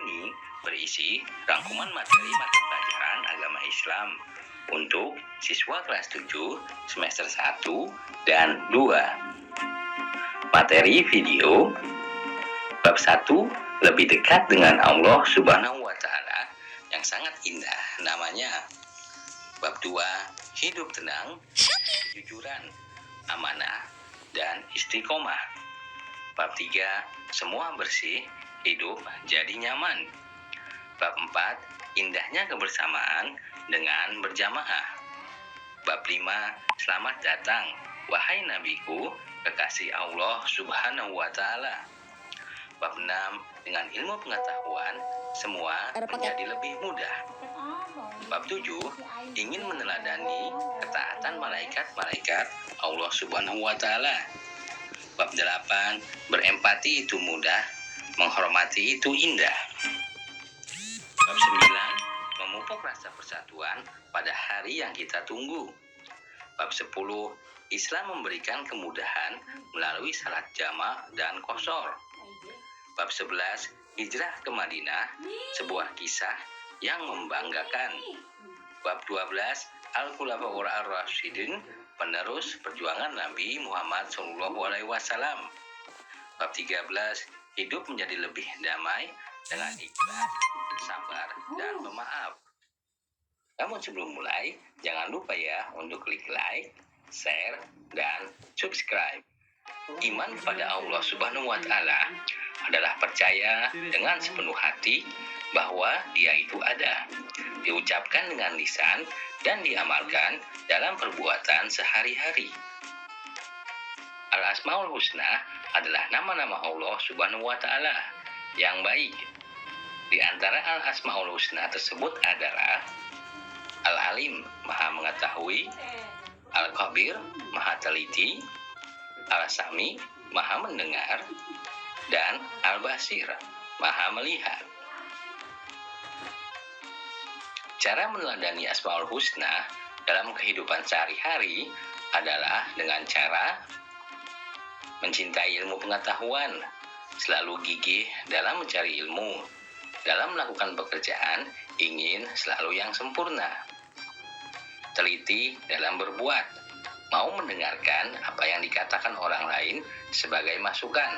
ini berisi rangkuman materi mata pelajaran agama Islam untuk siswa kelas 7 semester 1 dan 2. Materi video bab 1, lebih dekat dengan Allah Subhanahu wa Ta'ala, yang sangat indah namanya. Bab 2, hidup tenang, kejujuran, amanah, dan istiqomah. Bab 3, semua bersih, hidup jadi nyaman. Bab 4, indahnya kebersamaan dengan berjamaah. Bab 5, selamat datang, wahai nabiku, kekasih Allah Subhanahu wa Ta'ala. Bab 6, dengan ilmu pengetahuan, semua menjadi lebih mudah. Bab 7, ingin meneladani ketaatan malaikat-malaikat Allah Subhanahu wa Ta'ala. Bab 8, berempati itu mudah, menghormati itu indah. Bab 9, memupuk rasa persatuan pada hari yang kita tunggu. Bab 10, Islam memberikan kemudahan melalui salat jamak dan qashar. Bab 11, hijrah ke Madinah, sebuah kisah yang membanggakan. Bab 12, Al-Khulafaur Ar-Rasyidin, penerus perjuangan Nabi Muhammad SAW. Bab 13, hidup menjadi lebih damai dengan ikhlas, sabar, dan pemaaf. Namun sebelum mulai, jangan lupa ya untuk klik like, share, dan subscribe. Iman kepada Allah Subhanahu wa Ta'ala adalah percaya dengan sepenuh hati bahwa Dia itu ada, diucapkan dengan lisan dan diamalkan dalam perbuatan sehari-hari. Al-Asmaul Husna adalah nama-nama Allah Subhanahu wa Ta'ala yang baik. Di antara Al-Asmaul Husna tersebut adalah Al-Alim, Maha mengetahui; Al-Khabir, Maha teliti; Al-Sami, Maha mendengar; dan Al-Basir, Maha melihat. Cara meneladani Asmaul Husna dalam kehidupan sehari-hari adalah dengan cara mencintai ilmu pengetahuan, selalu gigih dalam mencari ilmu, dalam melakukan pekerjaan ingin selalu yang sempurna, teliti dalam berbuat, mau mendengarkan apa yang dikatakan orang lain sebagai masukan,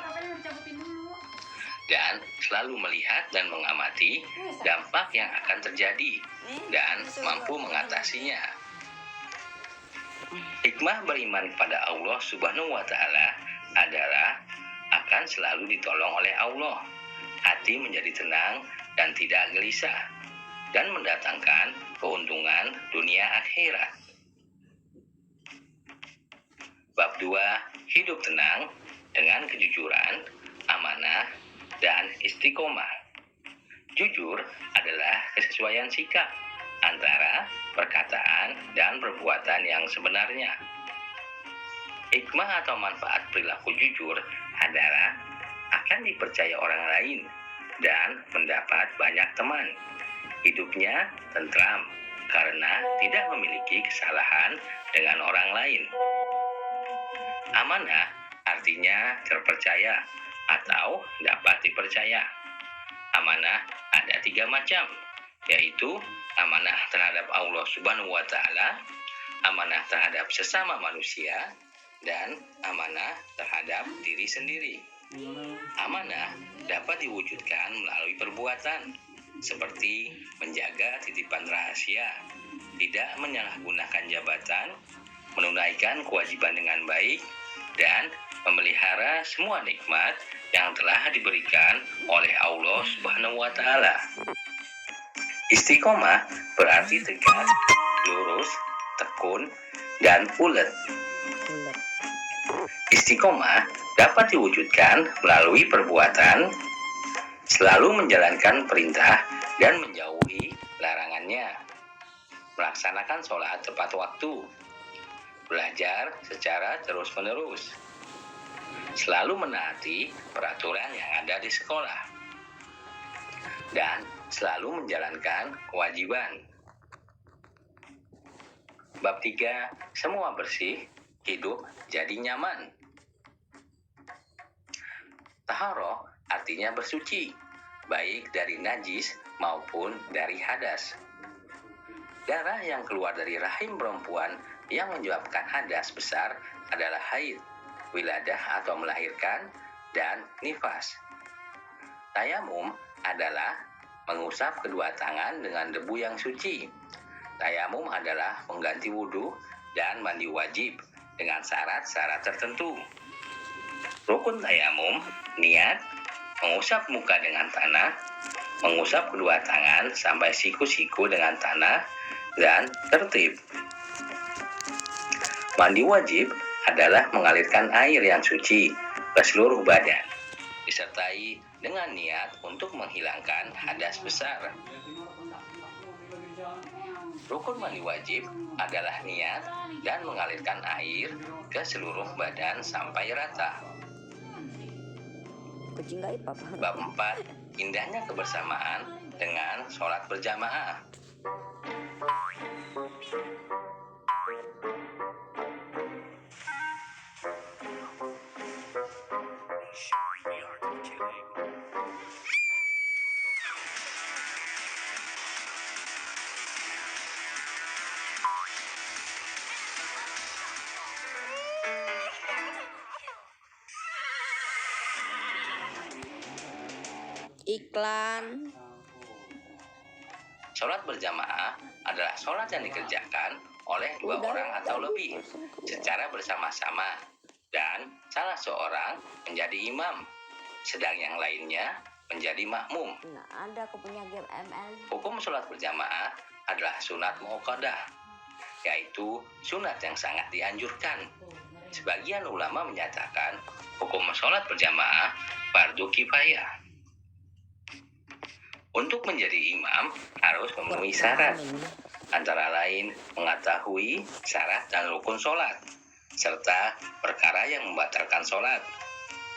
dan selalu melihat dan mengamati dampak yang akan terjadi dan mampu mengatasinya. Hikmah beriman kepada Allah Subhanahu wa Ta'ala adalah akan selalu ditolong oleh Allah, hati menjadi tenang dan tidak gelisah, dan mendatangkan keuntungan dunia akhirat. Bab 2, hidup tenang dengan kejujuran, amanah, dan istiqomah. Jujur adalah kesesuaian sikap antara perkataan dan perbuatan yang sebenarnya. Hikmah atau manfaat perilaku jujur adalah akan dipercaya orang lain dan mendapat banyak teman. Hidupnya tentram karena tidak memiliki kesalahan dengan orang lain. Amanah artinya terpercaya atau dapat dipercaya. Amanah ada 3 macam, yaitu amanah terhadap Allah Subhanahu wa Ta'ala, amanah terhadap sesama manusia, dan amanah terhadap diri sendiri. Amanah dapat diwujudkan melalui perbuatan, seperti menjaga titipan rahasia, tidak menyalahgunakan jabatan, menunaikan kewajiban dengan baik, dan memelihara semua nikmat yang telah diberikan oleh Allah Subhanahu wa Ta'ala. Istiqomah berarti tegak, lurus, tekun, dan ulet. Istiqomah dapat diwujudkan melalui perbuatan, selalu menjalankan perintah dan menjauhi larangannya, melaksanakan sholat tepat waktu, belajar secara terus-menerus, selalu menaati peraturan yang ada di sekolah, dan selalu menjalankan kewajiban. Bab 3, semua bersih, hidup jadi nyaman. Taharah artinya bersuci, baik dari najis maupun dari hadas. Darah yang keluar dari rahim perempuan yang menyebabkan hadas besar adalah haid, wiladah atau melahirkan, dan nifas. Tayamum adalah mengusap kedua tangan dengan debu yang suci. Tayamum adalah pengganti wudhu dan mandi wajib dengan syarat-syarat tertentu. Rukun tayamum, niat, mengusap muka dengan tanah, mengusap kedua tangan sampai siku-siku dengan tanah, dan tertib. Mandi wajib adalah mengalirkan air yang suci ke seluruh badan, disertai dengan niat untuk menghilangkan hadas besar. Rukun mandi wajib adalah niat dan mengalirkan air ke seluruh badan sampai rata. Bab 4. Indahnya kebersamaan dengan sholat berjamaah. Iklan. Sholat berjamaah adalah sholat yang dikerjakan oleh dua orang atau lebih secara bersama-sama, dan salah seorang menjadi imam, sedang yang lainnya menjadi makmum. Nah, ada aku punya game ML. Hukum sholat berjamaah adalah sunat muakkadah, yaitu sunat yang sangat dianjurkan. Sebagian ulama menyatakan hukum sholat berjamaah fardu kifayah. Untuk menjadi imam harus memenuhi syarat, antara lain mengetahui syarat dan rukun sholat, serta perkara yang membatalkan sholat,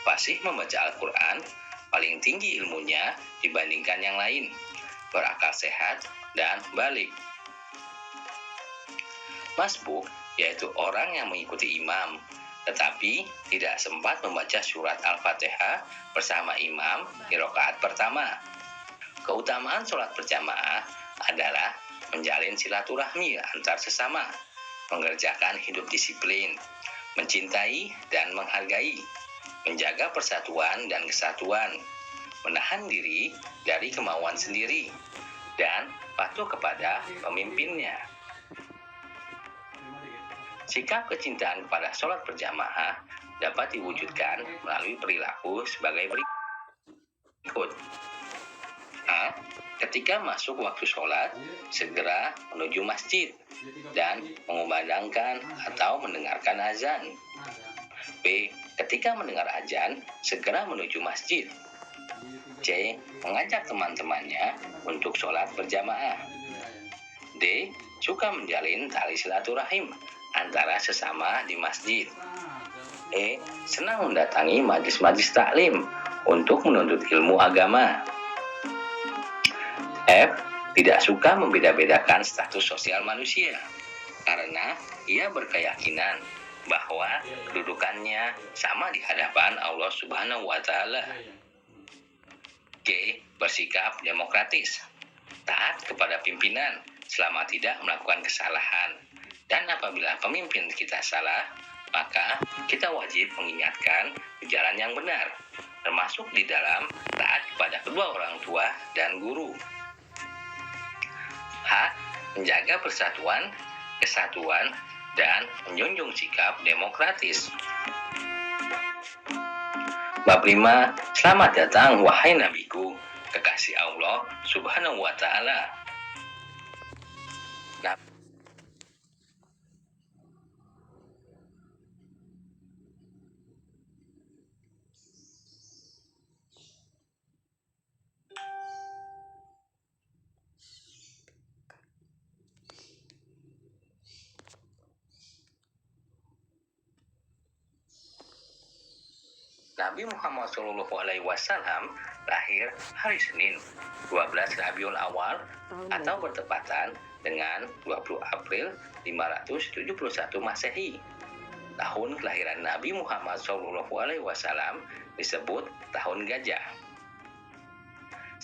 fasih membaca Al-Quran, paling tinggi ilmunya dibandingkan yang lain, berakal sehat, dan balik. Masbuk, yaitu orang yang mengikuti imam, tetapi tidak sempat membaca surat Al-Fatihah bersama imam di rakaat pertama. Keutamaan sholat berjamaah adalah menjalin silaturahmi antar sesama, mengerjakan hidup disiplin, mencintai dan menghargai, menjaga persatuan dan kesatuan, menahan diri dari kemauan sendiri, dan patuh kepada pemimpinnya. Sikap kecintaan kepada sholat berjamaah dapat diwujudkan melalui perilaku sebagai berikut. A. Ketika masuk waktu sholat, segera menuju masjid dan mengumandangkan atau mendengarkan azan. B. Ketika mendengar azan, segera menuju masjid. C. Mengajak teman-temannya untuk sholat berjamaah. D. Suka menjalin tali silaturahim antara sesama di masjid. E. Senang mendatangi majlis-majlis taklim untuk menuntut ilmu agama. F. Tidak suka membeda-bedakan status sosial manusia karena ia berkeyakinan bahwa kedudukannya sama di hadapan Allah Subhanahu wa Ta'ala. G. Bersikap demokratis, taat kepada pimpinan selama tidak melakukan kesalahan, dan apabila pemimpin kita salah, maka kita wajib mengingatkan ke jalan yang benar, termasuk di dalam taat kepada kedua orang tua dan guru. H. Menjaga persatuan, kesatuan, dan menjunjung sikap demokratis. Bab 5. Selamat datang wahai nabiku, kekasih Allah Subhanahu wa Ta'ala. Nabi Muhammad SAW lahir hari Senin 12 Rabiul Awal atau bertepatan dengan 20 April 571 Masehi. Tahun kelahiran Nabi Muhammad SAW disebut tahun gajah.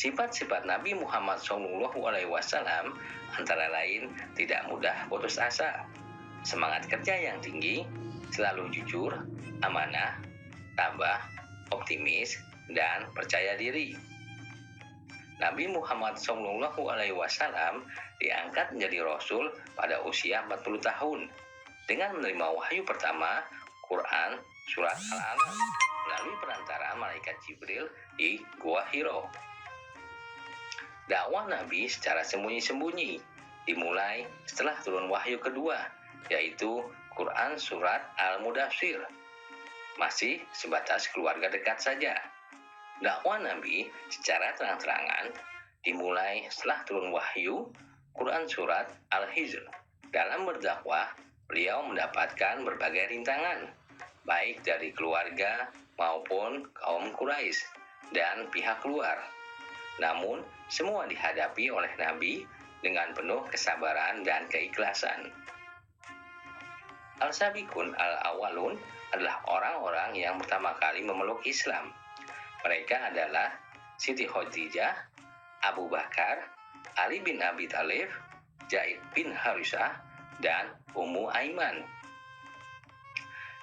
Sifat-sifat Nabi Muhammad SAW antara lain tidak mudah putus asa, semangat kerja yang tinggi, selalu jujur, amanah, tabah, optimis, dan percaya diri. Nabi Muhammad SAW diangkat menjadi Rasul pada usia 40 tahun dengan menerima wahyu pertama Quran Surat Al-Alaq melalui perantara malaikat Jibril di Gua Hiro. Dakwah Nabi secara sembunyi-sembunyi dimulai setelah turun wahyu kedua, yaitu Quran Surat Al-Mudaththir. Masih sebatas keluarga dekat saja. Dakwah Nabi secara terang-terangan dimulai setelah turun wahyu Quran Surat Al-Hijr. Dalam berdakwah, beliau mendapatkan berbagai rintangan, baik dari keluarga maupun kaum Quraisy dan pihak luar. Namun, semua dihadapi oleh Nabi dengan penuh kesabaran dan keikhlasan. Al-Sabiqun al-Awwalun adalah orang-orang yang pertama kali memeluk Islam. Mereka adalah Siti Khadijah, Abu Bakar, Ali bin Abi Thalib, Zaid bin Harisah, dan Ummu Aiman.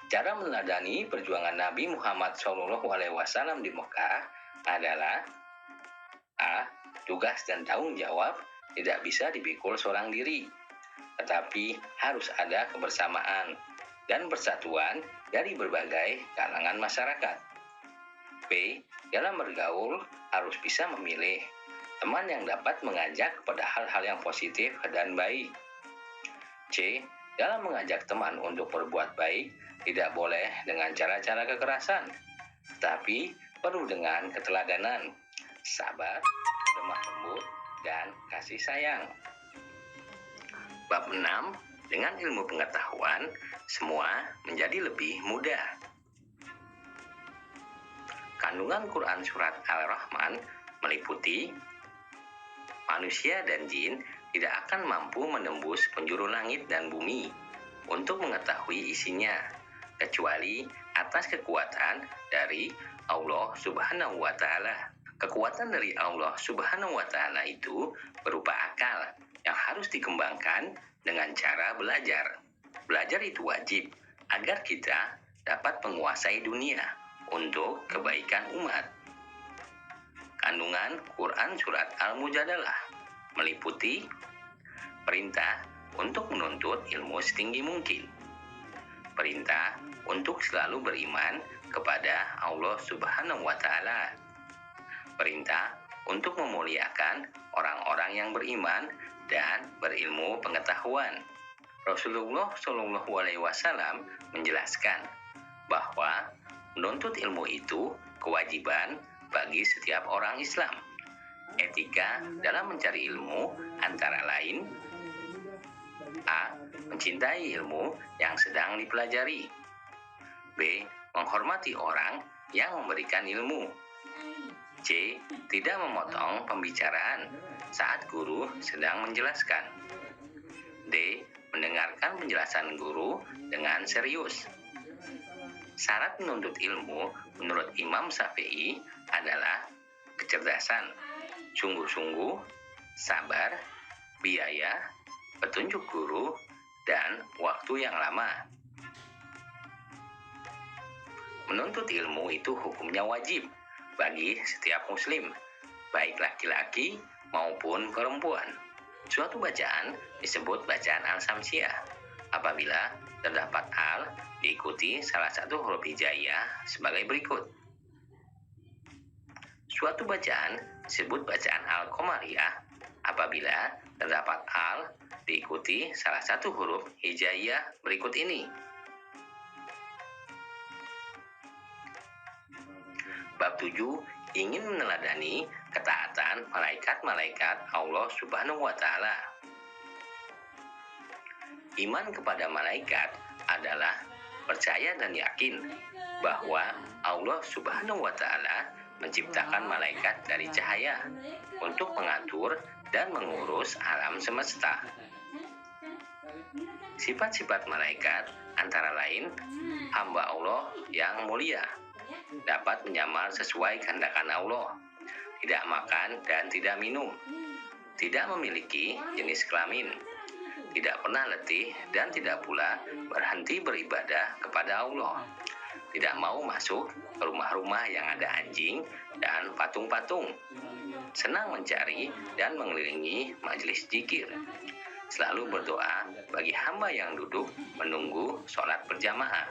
Cara meneladani perjuangan Nabi Muhammad SAW di Mekah adalah A. Tugas dan tanggung jawab tidak bisa dipikul seorang diri, tetapi harus ada kebersamaan dan persatuan dari berbagai kalangan masyarakat. B. Dalam bergaul harus bisa memilih teman yang dapat mengajak kepada hal-hal yang positif dan baik. C. Dalam mengajak teman untuk berbuat baik tidak boleh dengan cara-cara kekerasan, tetapi perlu dengan keteladanan, sabar, lemah lembut, dan kasih sayang. Bab 6. Dengan ilmu pengetahuan, semua menjadi lebih mudah. Kandungan Quran Surat Al-Rahman meliputi manusia dan jin tidak akan mampu menembus penjuru langit dan bumi untuk mengetahui isinya, kecuali atas kekuatan dari Allah Subhanahu wa Ta'ala. Kekuatan dari Allah Subhanahu wa Ta'ala itu berupa akal yang harus dikembangkan dengan cara belajar. Belajar itu wajib agar kita dapat menguasai dunia untuk kebaikan umat. Kandungan Quran Surat Al-Mujadalah meliputi perintah untuk menuntut ilmu setinggi mungkin, perintah untuk selalu beriman kepada Allah Subhanahu wa Ta'ala, perintah untuk memuliakan orang-orang yang beriman dan berilmu pengetahuan. Rasulullah SAW menjelaskan bahwa menuntut ilmu itu kewajiban bagi setiap orang Islam. Etika dalam mencari ilmu antara lain A. Mencintai ilmu yang sedang dipelajari. B. Menghormati orang yang memberikan ilmu. C. Tidak memotong pembicaraan saat guru sedang menjelaskan. D. Mendengarkan penjelasan guru dengan serius. Syarat menuntut ilmu menurut Imam Syafi'i adalah kecerdasan, sungguh-sungguh, sabar, biaya, petunjuk guru, dan waktu yang lama. Menuntut ilmu itu hukumnya wajib bagi setiap muslim, baik laki-laki maupun perempuan. Suatu bacaan disebut bacaan al-samsiyah apabila terdapat al diikuti salah satu huruf hijaiyah sebagai berikut. Suatu bacaan disebut bacaan al-qamariyah apabila terdapat al diikuti salah satu huruf hijaiyah berikut ini. Bab 7 ingin meneladani ketaatan malaikat-malaikat Allah Subhanahu wa Ta'ala. Iman kepada malaikat adalah percaya dan yakin bahwa Allah Subhanahu wa Ta'ala menciptakan malaikat dari cahaya untuk mengatur dan mengurus alam semesta. Sifat-sifat malaikat antara lain hamba Allah yang mulia, dapat menyamar sesuai kehendakan Allah, tidak makan dan tidak minum, tidak memiliki jenis kelamin, tidak pernah letih dan tidak pula berhenti beribadah kepada Allah, tidak mau masuk ke rumah-rumah yang ada anjing dan patung-patung, senang mencari dan mengelilingi majelis zikir, selalu berdoa bagi hamba yang duduk menunggu sholat berjamaah.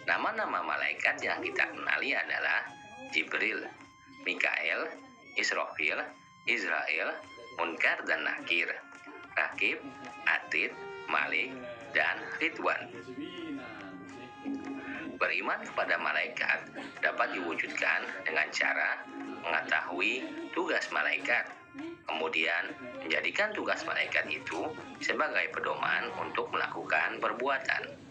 Nama-nama malaikat yang kita kenali adalah Jibril, Mikael, Israfil, Israel, Munkar dan Nakir, Rakib, Atid, Malik, dan Ridwan. Beriman kepada malaikat dapat diwujudkan dengan cara mengetahui tugas malaikat, kemudian menjadikan tugas malaikat itu sebagai pedoman untuk melakukan perbuatan.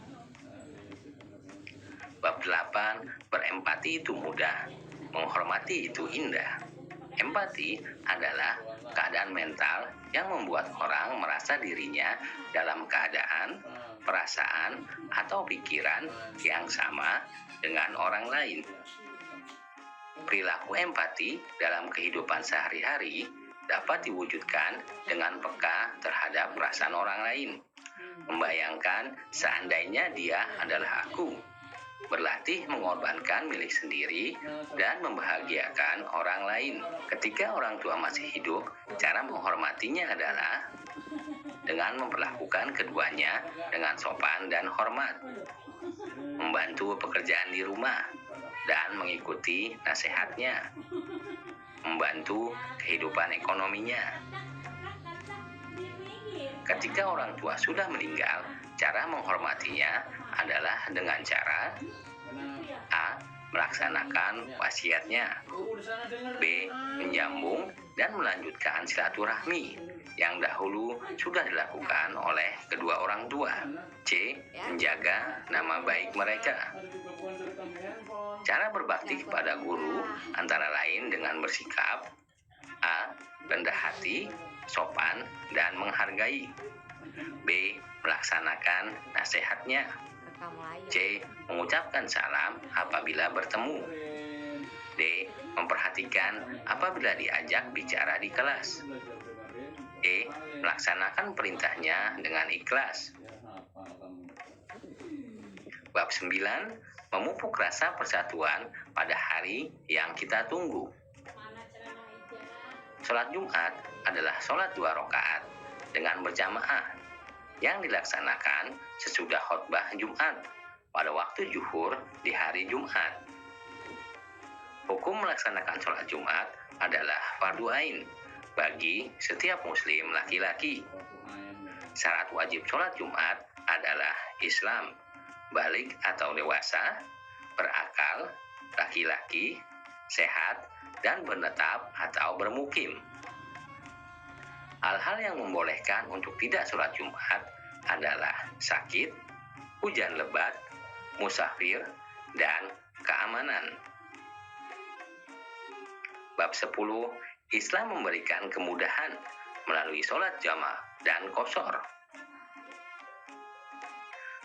Bab 8, berempati itu mudah, menghormati itu indah. Empati adalah keadaan mental yang membuat orang merasa dirinya dalam keadaan, perasaan, atau pikiran yang sama dengan orang lain. Perilaku empati dalam kehidupan sehari-hari dapat diwujudkan dengan peka terhadap perasaan orang lain. Membayangkan seandainya dia adalah aku, berlatih mengorbankan milik sendiri dan membahagiakan orang lain. Ketika orang tua masih hidup, cara menghormatinya adalah dengan memperlakukan keduanya dengan sopan dan hormat, membantu pekerjaan di rumah, dan mengikuti nasihatnya, membantu kehidupan ekonominya. Ketika orang tua sudah meninggal, cara menghormatinya adalah dengan cara A. Melaksanakan wasiatnya, B. Menyambung dan melanjutkan silaturahmi yang dahulu sudah dilakukan oleh kedua orang tua, C. Menjaga nama baik mereka. Cara berbakti kepada guru antara lain dengan bersikap A. Rendah hati, sopan, dan menghargai, B. Melaksanakan nasihatnya, C. Mengucapkan salam apabila bertemu, D. Memperhatikan apabila diajak bicara di kelas, E. Melaksanakan perintahnya dengan ikhlas. Bab 9, memupuk rasa persatuan pada hari yang kita tunggu. Sholat Jumat adalah sholat 2 rakaat dengan berjamaah yang dilaksanakan sesudah khutbah Jumat pada waktu zuhur di hari Jumat. Hukum melaksanakan sholat Jumat adalah fardu ain bagi setiap muslim laki-laki. Syarat wajib sholat Jumat adalah Islam, balik atau dewasa, berakal, laki-laki, sehat, dan menetap atau bermukim. Hal-hal yang membolehkan untuk tidak sholat Jumat adalah sakit, hujan lebat, musafir, dan keamanan. Bab 10, Islam memberikan kemudahan melalui sholat jamaah dan qashar.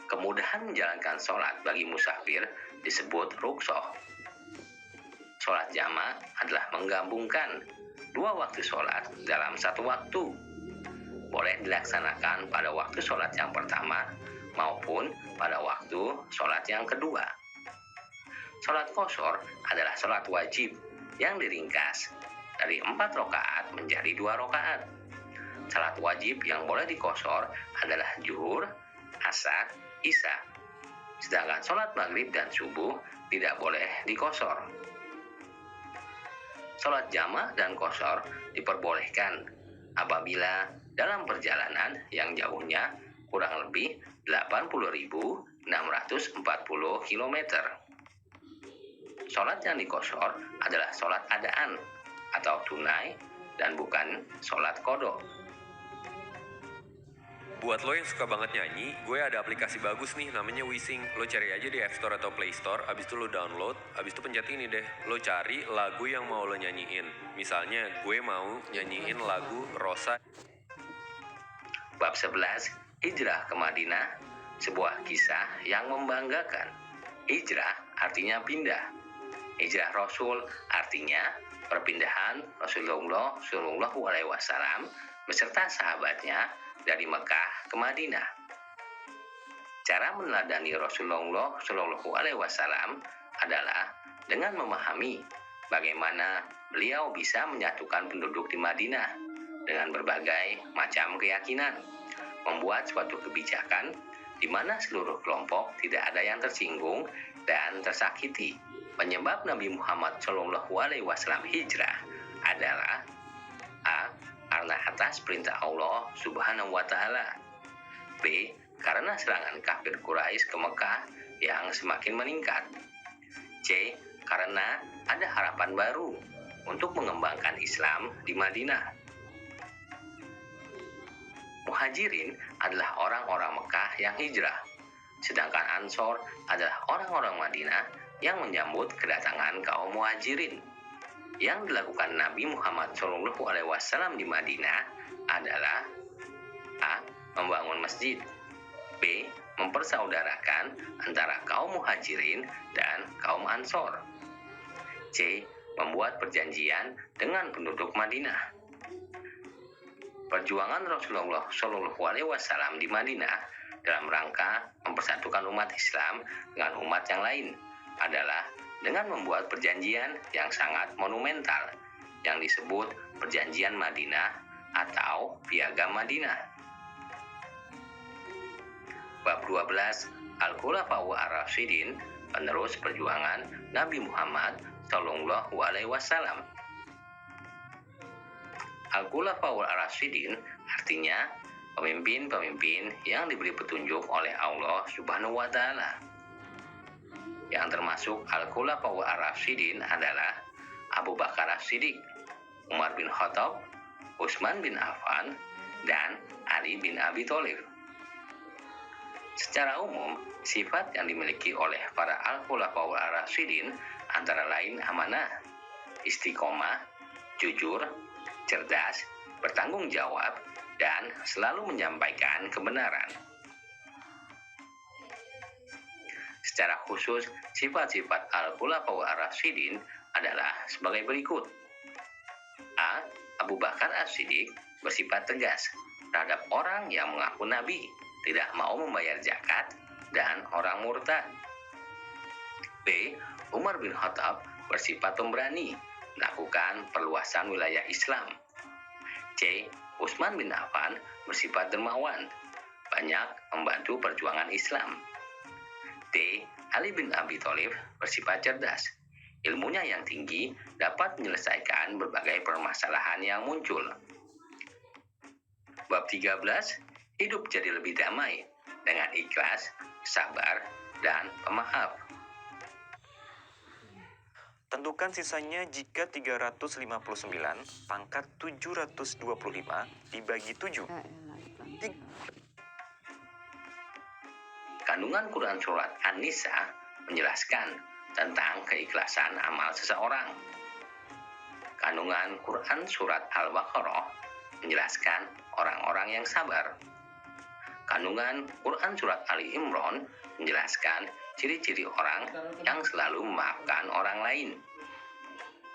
Kemudahan menjalankan sholat bagi musafir disebut rukhsah. Sholat jamaah adalah menggabungkan 2 waktu sholat dalam 1 waktu. Boleh dilaksanakan pada waktu sholat yang pertama maupun pada waktu sholat yang kedua. Sholat qashar adalah sholat wajib yang diringkas dari 4 rakaat menjadi 2 rakaat. Sholat wajib yang boleh diqashar adalah zuhur, asar, isya. Sedangkan sholat maghrib dan subuh tidak boleh diqashar. Sholat jamaah dan qashar diperbolehkan apabila dalam perjalanan yang jauhnya kurang lebih 80.640 km. Sholat yang diqashar adalah sholat adaan atau tunai dan bukan sholat qadha. Buat lo yang suka banget nyanyi, gue ada aplikasi bagus nih namanya Wising. Lo cari aja di App Store atau Play Store, abis itu lo download, abis itu pencet ini deh. Lo cari lagu yang mau lo nyanyiin. Misalnya gue mau nyanyiin lagu Rosa. Bab 11, Hijrah ke Madinah, sebuah kisah yang membanggakan. Hijrah artinya pindah. Hijrah Rasul artinya perpindahan Rasulullah Shallallahu Alaihi Wasallam beserta sahabatnya dari Mekah ke Madinah. Cara meneladani Rasulullah Shallallahu Alaihi Wasallam adalah dengan memahami bagaimana beliau bisa menyatukan penduduk di Madinah dengan berbagai macam keyakinan, membuat suatu kebijakan di mana seluruh kelompok tidak ada yang tersinggung dan tersakiti. Penyebab Nabi Muhammad Shallallahu Alaihi Wasallam hijrah adalah A. Karena atas perintah Allah Subhanahu Wa Taala. B. Karena serangan kafir Quraisy ke Mekah yang semakin meningkat. C. Karena ada harapan baru untuk mengembangkan Islam di Madinah. Muhajirin adalah orang-orang Mekah yang hijrah, sedangkan Ansor adalah orang-orang Madinah yang menyambut kedatangan kaum Muhajirin. Yang dilakukan Nabi Muhammad SAW di Madinah adalah A. Membangun masjid, B. Mempersaudarakan antara kaum Muhajirin dan kaum Ansor, C. Membuat perjanjian dengan penduduk Madinah. Perjuangan Rasulullah Shallallahu Alaihi Wasallam di Madinah dalam rangka mempersatukan umat Islam dengan umat yang lain adalah dengan membuat perjanjian yang sangat monumental yang disebut Perjanjian Madinah atau Piagam Madinah. Bab 12 Al-Khulafaur Ar-Rasyidin, penerus perjuangan Nabi Muhammad Shallallahu Alaihi Wasallam. Al-Khulafaur Ar-Rasyidin artinya pemimpin-pemimpin yang diberi petunjuk oleh Allah Subhanahu Wa Taala. Yang termasuk Al-Khulafaur Ar-Rasyidin adalah Abu Bakar As-Siddiq, Umar bin Khattab, Utsman bin Affan, dan Ali bin Abi Thalib. Secara umum, sifat yang dimiliki oleh para Al-Khulafaur Ar-Rasyidin antara lain amanah, istiqomah, jujur, cerdas, bertanggung jawab, dan selalu menyampaikan kebenaran. Secara khusus, sifat-sifat Al-Khulafaur Ar-Rasyidin adalah sebagai berikut. A. Abu Bakar As-Siddiq bersifat tegas terhadap orang yang mengaku nabi, tidak mau membayar zakat, dan orang murtad. B. Umar bin Khattab bersifat pemberani, melakukan perluasan wilayah Islam. C. Utsman bin Affan bersifat dermawan, banyak membantu perjuangan Islam. D. Ali bin Abi Thalib bersifat cerdas, ilmunya yang tinggi dapat menyelesaikan berbagai permasalahan yang muncul. Bab 13 Hidup jadi lebih damai dengan ikhlas, sabar, dan pemaaf. Tentukan sisanya jika 359 pangkat 725 dibagi 7. Kandungan Quran Surat An-Nisa menjelaskan tentang keikhlasan amal seseorang. Kandungan Quran Surat Al-Baqarah menjelaskan orang-orang yang sabar. Kandungan Quran Surat Ali Imran menjelaskan ciri-ciri orang yang selalu memaafkan orang lain.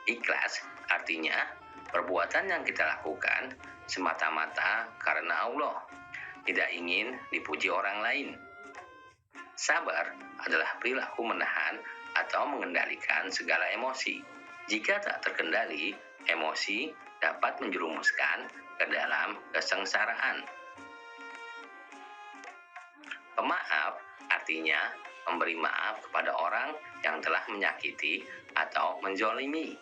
Ikhlas artinya perbuatan yang kita lakukan semata-mata karena Allah, tidak ingin dipuji orang lain. Sabar adalah perilaku menahan atau mengendalikan segala emosi. Jika tak terkendali, emosi dapat menjerumuskan ke dalam kesengsaraan. Pemaaf artinya memberi maaf kepada orang yang telah menyakiti atau menzalimi.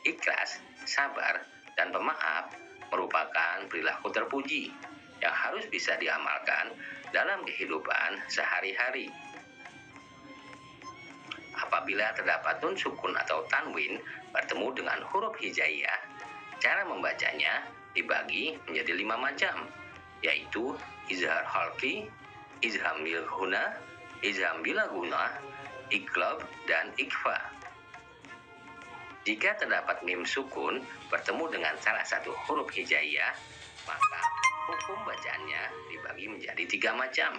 Ikhlas, sabar, dan pemaaf merupakan perilaku terpuji yang harus bisa diamalkan dalam kehidupan sehari-hari. Apabila terdapat nun sukun atau tanwin bertemu dengan huruf hijaiyah, cara membacanya dibagi menjadi 5 macam, yaitu izhar halqi, izham bil huna, izham bila guna, iqlab, dan ikhfa. Jika terdapat mim sukun bertemu dengan salah satu huruf hijaiyah, maka hukum bacaannya dibagi menjadi 3 macam,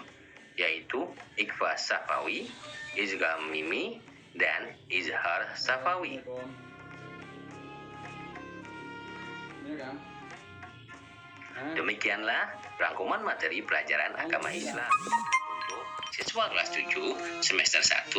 yaitu ikhfa safawi, izgham mimi, dan Izhar Safawi. Ini kan. Demikianlah rangkuman materi pelajaran agama Islam untuk siswa kelas 7 semester 1